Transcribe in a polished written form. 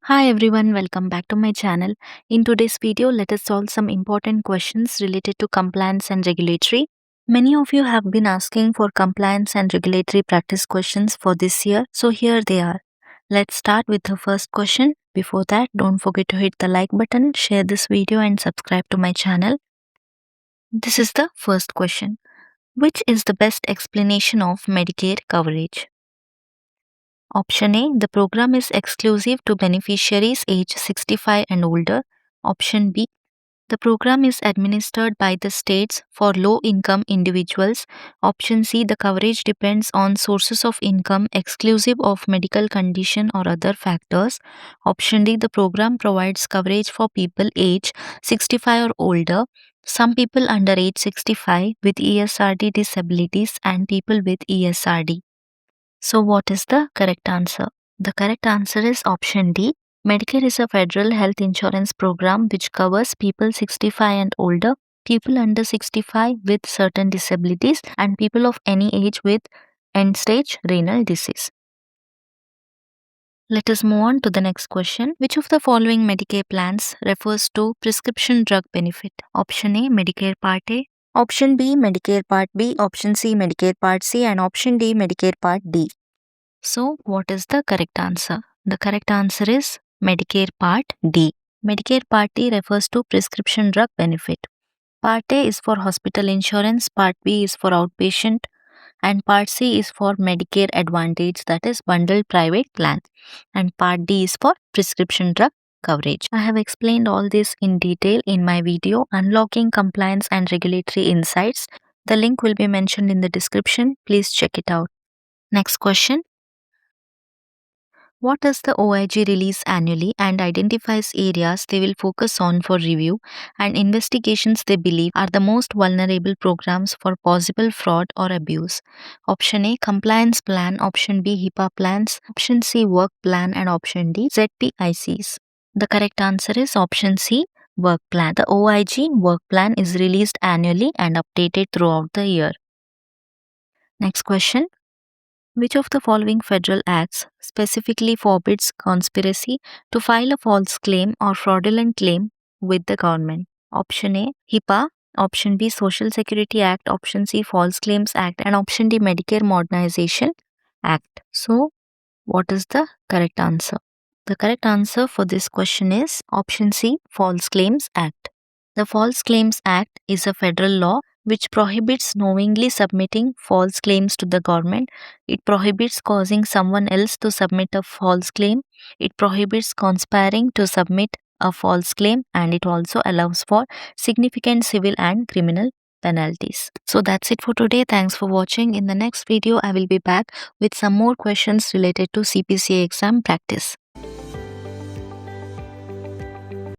Hi everyone, welcome back to my channel. In today's video, let us solve some important questions related to compliance and regulatory. Many of you have been asking for compliance and regulatory practice questions for this year, so here they are. Let's start with the first question. Before that, don't forget to hit the like button, share this video and subscribe to my channel. This is the first question. Which is the best explanation of Medicare coverage? Option A, the program is exclusive to beneficiaries age 65 and older. Option B, the program is administered by the states for low income individuals. Option C, the coverage depends on sources of income exclusive of medical condition or other factors. Option D, the program provides coverage for people age 65 or older, some people under age 65 with ESRD disabilities, and people with ESRD. So, what is the correct answer? The correct answer is option D. Medicare is a federal health insurance program which covers people 65 and older, people under 65 with certain disabilities, and people of any age with end stage renal disease. Let us move on to the next question. Which of the following Medicare plans refers to prescription drug benefit? Option A, Medicare Part A. Option B, Medicare Part B. Option C, Medicare Part C. And option D, Medicare Part D. So, what is the correct answer? The correct answer is Medicare Part D. Medicare Part D refers to prescription drug benefit. Part A is for hospital insurance, Part B is for outpatient, and Part C is for Medicare Advantage, that is bundled private plan, and Part D is for prescription drug coverage. I have explained all this in detail in my video Unlocking Compliance and Regulatory Insights. The link will be mentioned in the description. Please check it out. Next question. What does the OIG release annually and identifies areas they will focus on for review and investigations they believe are the most vulnerable programs for possible fraud or abuse? Option A, compliance plan. Option B, HIPAA plans. Option C, work plan. And option D, ZPICs. The correct answer is option C, work plan. The OIG work plan is released annually and updated throughout the year. Next question. Which of the following federal acts specifically forbids conspiracy to file a false claim or fraudulent claim with the government? Option A, HIPAA. Option B, Social Security Act. Option C, False Claims Act. And option D, Medicare Modernization Act. So, what is the correct answer? The correct answer for this question is option C, False Claims Act. The False Claims Act is a federal law which prohibits knowingly submitting false claims to the government. It prohibits causing someone else to submit a false claim. It prohibits conspiring to submit a false claim, and it also allows for significant civil and criminal penalties. So that's it for today. Thanks for watching. In the next video, I will be back with some more questions related to CPC exam practice.